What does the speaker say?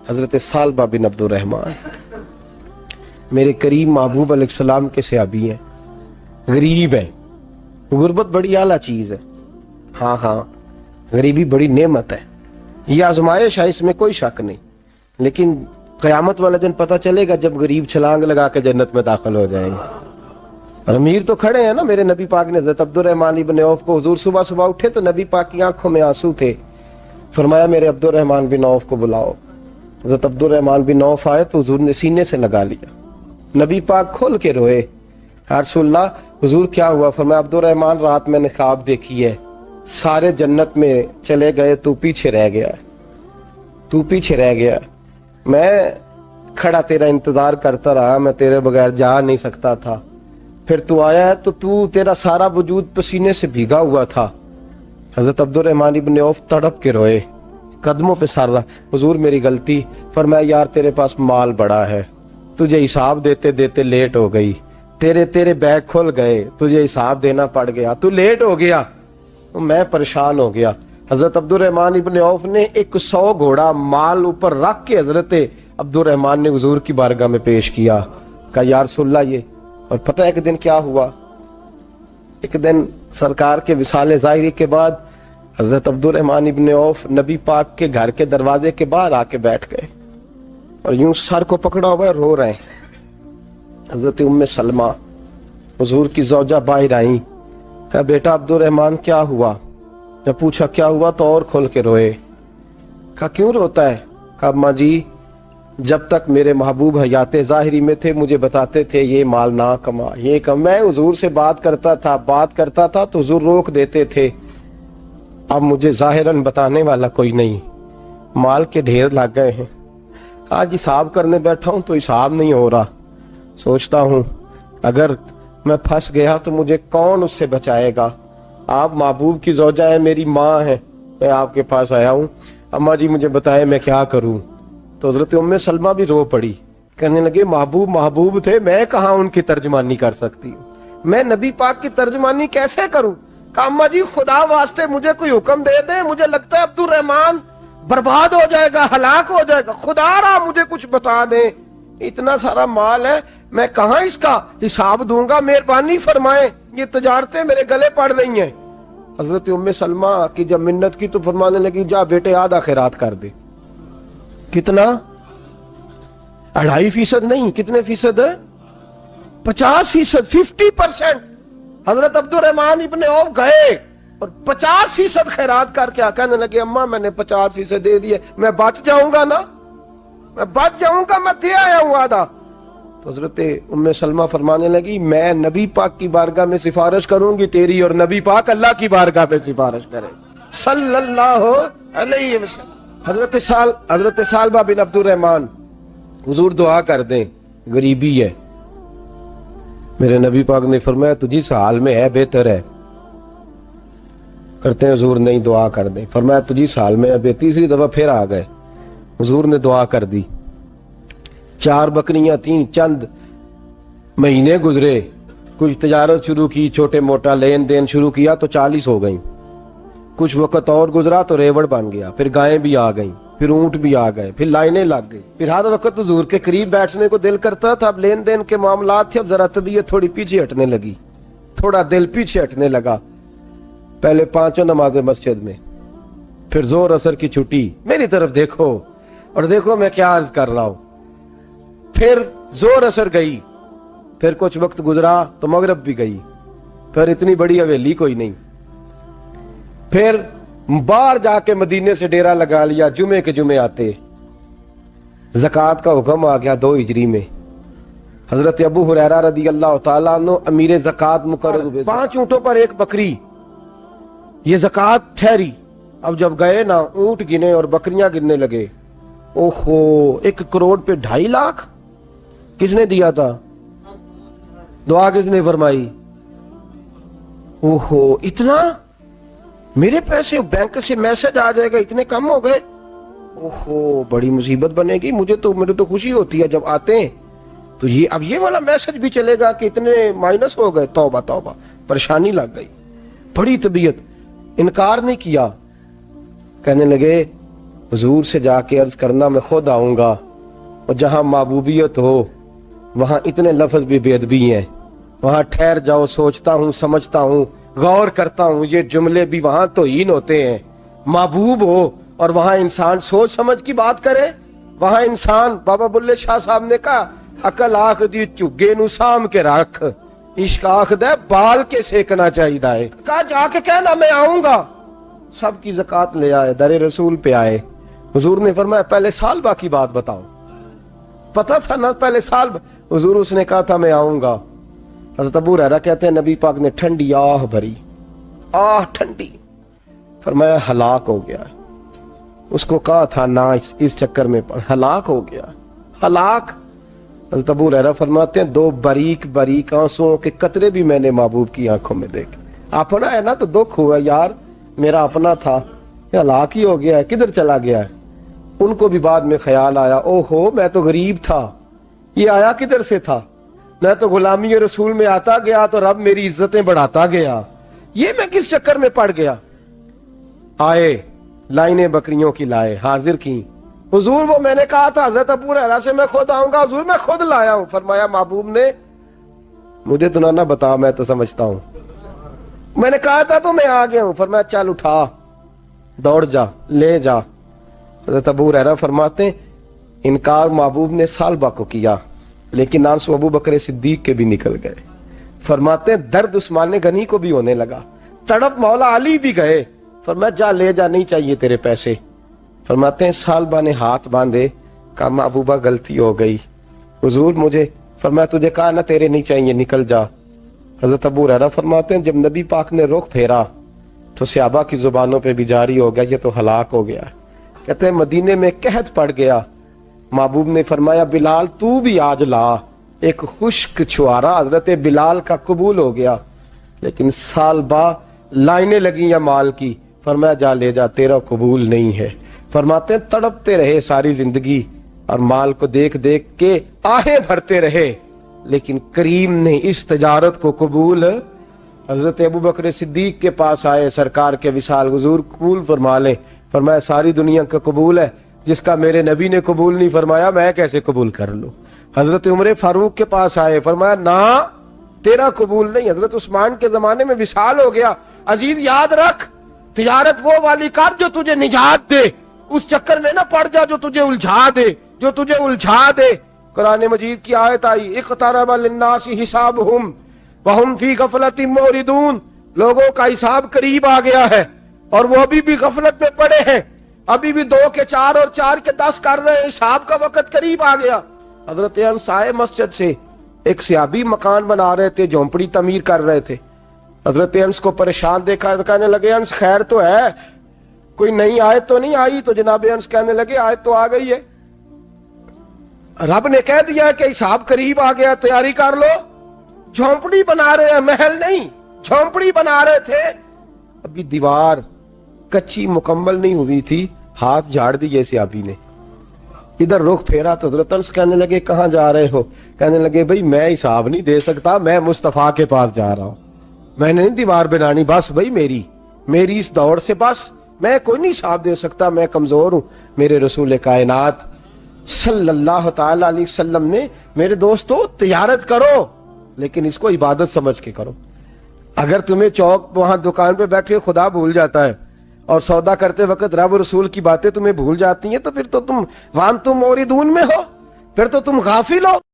حضرت سالبہ بن عبد الرحمن میرے کریم محبوب علیہ السلام کے صحابی ہیں، غریب ہیں۔ غربت بڑی اعلیٰ چیز ہے، ہاں غریبی بڑی نعمت ہے، یہ آزمائش ہے، اس میں کوئی شک نہیں، لیکن قیامت والا دن پتہ چلے گا جب غریب چھلانگ لگا کے جنت میں داخل ہو جائیں گے۔ اور امیر تو کھڑے ہیں نا، میرے نبی پاک نے حضرت عبد الرحمن ابن عوف کو، حضور صبح صبح اٹھے تو نبی پاک کی آنکھوں میں آنسو تھے، فرمایا میرے عبد الرحمن بن عوف کو بلاؤ۔ حضرت عبد الرحمن بن عوف آئے تو حضور نے سینے سے لگا لیا، نبی پاک کھول کے روئے، یا رسول اللہ حضور کیا ہوا؟ فرمایا عبد الرحمن رات میں نے خواب دیکھی ہے، سارے جنت میں چلے گئے، تو پیچھے رہ گیا، تو پیچھے رہ گیا، میں کھڑا تیرا انتظار کرتا رہا، میں تیرے بغیر جا نہیں سکتا تھا، پھر تو آیا ہے تو تیرا سارا وجود پسینے سے بھیگا ہوا تھا۔ حضرت عبد الرحمن ابن عوف تڑپ کے روئے، قدموں پہ سر رہا، حضور میری غلطی۔ فرمایا یار تیرے پاس مال بڑا ہے، تجھے حساب دیتے دیتے لیٹ ہو گئی، تیرے بیگ کھل گئے، تجھے حساب دینا پڑ گیا، تو لیٹ ہو گیا، تو میں پریشان ہو گیا۔ حضرت عبد الرحمن ابن عوف نے 100 گھوڑا مال اوپر رکھ کے حضرت عبد الرحمن نے حضور کی بارگاہ میں پیش کیا، کہا یا رسول اللہ یہ۔ اور پتہ ہے ایک دن کیا ہوا؟ ایک دن سرکار کے وصال ظاہری کے بعد حضرت عبد الرحمن ابن عوف نبی پاک کے گھر کے دروازے کے باہر آ کے بیٹھ گئے اور یوں سر کو پکڑا ہوا ہے، رو رہے ہیں۔ حضرت ام سلمہ حضور کی زوجہ باہر آئیں، کہا بیٹا عبد الرحمن کیا ہوا؟ جب پوچھا کیا ہوا تو اور کھول کے روئے، کہا کیوں روتا ہے؟ کہا اماں جی جب تک میرے محبوب حیات ظاہری میں تھے مجھے بتاتے تھے یہ مال نہ کما، یہ کم، میں حضور سے بات کرتا تھا تو حضور روک دیتے تھے، اب مجھے ظاہراً بتانے والا کوئی نہیں، مال کے ڈھیر لگ گئے ہیں، آج حساب کرنے بیٹھا ہوں تو حساب نہیں ہو رہا، سوچتا ہوں اگر میں پھنس گیا تو مجھے کون اس سے بچائے گا؟ آپ محبوب کی زوجہ ہیں، میری ماں ہے، میں آپ کے پاس آیا ہوں، اماں جی مجھے بتائیں میں کیا کروں؟ تو حضرت ام سلمہ بھی رو پڑی، کہنے لگے محبوب تھے، میں کہاں ان کی ترجمانی کر سکتی ہوں، میں نبی پاک کی ترجمانی کیسے کروں؟ کہا اماں جی خدا واسطے مجھے کوئی حکم دے دیں، مجھے لگتا ہے عبد الرحمن برباد ہو جائے گا، ہلاک ہو جائے گا، خدا را مجھے کچھ بتا دیں، اتنا سارا مال ہے میں کہاں اس کا حساب دوں گا، مہربانی فرمائیں، یہ تجارتیں میرے گلے پڑ رہی ہیں۔ حضرت ام سلمہ کی جب منت کی تو فرمانے لگی جا بیٹے آدھا خیرات کر دے۔ کتنا؟ 2.5% نہیں، کتنے فیصد ہے؟ 50%، 50%۔ حضرت عبد الرحمن ابن عوف گئے اور 50% خیرات کر کے کہنے لگے اماں میں نے 50% دے دیے، میں بچ جاؤں گا نا، میں بچ جاؤں گا، میں دے آیا ہوں آدھا۔ تو حضرت ام سلمہ فرمانے لگی میں نبی پاک کی بارگاہ میں سفارش کروں گی تیری، اور نبی پاک اللہ کی بارگاہ میں سفارش کرے صلی اللہ علیہ وسلم۔ حضرت سالبہ بن عبد الرحمن، حضور دعا کر دیں، غریبی ہے، میرے نبی پاک نے فرمایا تجھی اس حال میں ہے بہتر ہے، کرتے ہیں حضور نہیں دعا کر دیں، فرمایا تجھی اس حال میں ہے، تیسری دفعہ پھر آ گئے، حضور نے دعا کر دی، 4 بکریاں تھیں، چند مہینے گزرے، کچھ تجارت شروع کی، چھوٹے موٹا لین دین شروع کیا تو 40 ہو گئیں، کچھ وقت اور گزرا تو ریوڑ بن گیا، پھر گائیں بھی آ گئیں، پھر اونٹ بھی آ گئے، پھر لائنیں لگ گئی، پھر ہر وقت حضور کے قریب بیٹھنے کو دل کرتا تھا، اب لین دین کے معاملات تھے، اب ذرا طبیعت تھوڑی پیچھے ہٹنے لگی، تھوڑا دل پیچھے ہٹنے لگا، پہلے 5 نمازیں مسجد میں، پھر زور اثر کی چھٹی، میری طرف دیکھو اور دیکھو میں کیا عرض کر رہا ہوں، پھر زور اثر گئی، پھر کچھ وقت گزرا تو مغرب بھی گئی، پھر اتنی بڑی حویلی کوئی نہیں، پھر باہر جا کے مدینے سے ڈیرا لگا لیا، جمعے کے جمعے آتے، زکوٰۃ کا حکم آ گیا 2 ہجری میں، حضرت ابو ہریرہ رضی اللہ تعالیٰ عنہ امیر زکوٰۃ مقرر ہوئے، 5 اونٹوں پر 1 بکری، یہ زکوٰۃ ٹھہری۔ اب جب گئے نا اونٹ گنے اور بکریاں گننے لگے، اوہو 1 کروڑ پہ 2.5 لاکھ، کس نے دیا تھا؟ دعا کس نے فرمائی؟ اوہو اتنا، میرے پیسے بینک سے میسج آ جائے گا اتنے کم ہو گئے، اوہو بڑی مصیبت بنے گی، مجھے تو خوشی ہوتی ہے جب آتے ہیں تو اب یہ والا میسج بھی چلے گا کہ اتنے مائنس ہو گئے، توبہ توبہ، پریشانی لگ گئی، بڑی طبیعت، انکار نہیں کیا، کہنے لگے حضور سے جا کے عرض کرنا میں خود آؤں گا، اور جہاں محبوبیت ہو وہاں اتنے لفظ بھی بے ادبی ہیں، وہاں ٹھہر جاؤ، سوچتا ہوں، سمجھتا ہوں، غور کرتا ہوں، یہ جملے بھی وہاں توہین ہوتے ہیں۔ محبوب ہو اور وہاں انسان سوچ سمجھ کی بات کرے، وہاں انسان، بابا بلے شاہ صاحب نے کہا عقل آخ دی چگے نو سام کے رکھ، عشق آخ دے بال کے سیکنا چاہیے ہے۔ کہا جا کے کہنا میں آؤں گا۔ سب کی زکوٰۃ لے آئے، در رسول پہ آئے، حضور نے فرمایا پہلے سال با کی بات بتاؤ۔ پتا تھا نا پہلے سال با۔ حضور اس نے کہا تھا میں آؤں گا۔ حضرت ابو ہریرہ کہتے ہیں نبی پاک نے ٹھنڈی آہ بھری، آہ ٹھنڈی، فرمایا ہلاک ہو گیا۔ اس کو کہا تھا نہ اس چکر میں پڑ، ہلاک ہو گیا، ہلاک۔ حضرت ابو ہریرہ فرماتے ہیں دو باریک باریک آنسوؤں کے قطرے بھی میں نے محبوب کی آنکھوں میں دیکھے۔ اپنا ہے نا تو دکھ ہوا، یار میرا اپنا تھا، یہ ہلاک ہی ہو گیا ہے، کدھر چلا گیا ہے۔ ان کو بھی بعد میں خیال آیا، او ہو میں تو غریب تھا، یہ آیا کدھر سے تھا، میں تو غلامی رسول میں آتا گیا تو رب میری عزتیں بڑھاتا گیا، یہ میں کس چکر میں پڑ گیا۔ آئے لائنیں بکریوں کی لائے، حاضر کی، حضور وہ میں نے کہا تھا حضرت ابو ہریرہ سے میں خود آؤں گا، حضور میں خود لایا ہوں۔ فرمایا محبوب نے مجھے تو نہ بتا، میں تو سمجھتا ہوں، میں نے کہا تھا تو میں آ گیا ہوں۔ فرمایا چل اٹھا، دوڑ جا، لے جا۔ حضرت ابو ہریرہ فرماتے ہیں انکار محبوب نے سالبہ کو کیا، لیکن آنسو ابو بکر صدیق کے بھی نکل گئے۔ فرماتے ہیں درد عثمان غنی کو بھی ہونے لگا، تڑپ مولا علی بھی گئے۔ فرمایا جا لے جا، نہیں چاہیے تیرے پیسے۔ فرماتے ہیں سالبہ نے ہاتھ باندھے، کہا محبوبہ غلطی ہو گئی، حضور مجھے، فرمایا تجھے کہا نہ تیرے نہیں چاہیے، نکل جا۔ حضرت ابو ہریرہ فرماتے ہیں جب نبی پاک نے رخ پھیرا تو صحابہ کی زبانوں پہ بھی جاری ہو گیا یہ تو ہلاک ہو گیا۔ کہتے ہیں مدینے میں قحط پڑ گیا، محبوب نے فرمایا بلال تو بھی آج لا۔ ایک خشک چھوارا حضرت بلال کا قبول ہو گیا، لیکن سال با لائنیں لگی یا مال کی، فرمایا جا لے جا، تیرا قبول نہیں ہے۔ فرماتے ہیں تڑپتے رہے ساری زندگی اور مال کو دیکھ دیکھ کے آہیں بھرتے رہے، لیکن کریم نے اس تجارت کو قبول۔ حضرت ابو بکر صدیق کے پاس آئے، سرکار کے وصال، حضور قبول فرما لیں۔ فرمایا ساری دنیا کا قبول ہے، جس کا میرے نبی نے قبول نہیں فرمایا میں کیسے قبول کر لوں۔ حضرت عمر فاروق کے پاس آئے، فرمایا نہ تیرا قبول نہیں۔ حضرت عثمان کے زمانے میں وصال ہو گیا۔ عزیز یاد رکھ، تجارت وہ والی کر جو تجھے نجات دے، اس چکر میں نہ پڑ جا جو تجھے الجھا دے، جو تجھے الجھا دے۔ قرآن مجید کی آیت آئی اقترب للناس حسابہم وہم فی غفلۃ معرضون، لوگوں کا حساب قریب آ گیا ہے اور وہ ابھی بھی غفلت میں پڑے ہیں، ابھی بھی 2 کے 4 اور 4 کے 10 کر رہے ہیں، حساب کا وقت قریب آ گیا۔ حضرت انس آئے مسجد سے، ایک صحابی مکان بنا رہے تھے، جھونپڑی تعمیر کر رہے تھے۔ حضرت انس کو پریشان دیکھا، کہنے لگے انس خیر تو ہے، کوئی نئی آیت تو نہیں آئی؟ تو جناب انس کہنے لگے آیت تو آ گئی ہے، رب نے کہہ دیا کہ حساب قریب آ گیا، تیاری کر لو۔ جھونپڑی بنا رہے ہیں، محل نہیں، جھونپڑی بنا رہے تھے، ابھی دیوار کچی مکمل نہیں ہوئی تھی، ہاتھ جھاڑ دیے صحابی نے۔ ادھر رخ پھیرا تو حضرت انس کہنے لگے کہاں جا رہے ہو؟ کہنے لگے بھئی میں حساب نہیں دے سکتا، میں مصطفیٰ کے پاس جا رہا ہوں، میں نے نہیں دیوار بنانی، بس بھئی میری اس دوڑ سے بس میں کوئی نہیں حساب دے سکتا، میں کمزور ہوں۔ میرے رسول کائنات صلی اللہ تعالی علیہ وسلم نے، میرے دوستو تجارت کرو لیکن اس کو عبادت سمجھ کے کرو۔ اگر تمہیں چوک وہاں دکان پہ بیٹھے خدا بھول جاتا ہے اور سودا کرتے وقت رب رسول کی باتیں تمہیں بھول جاتی ہیں، تو پھر تو تم وانتم موردون میں ہو، پھر تو تم غافل ہو۔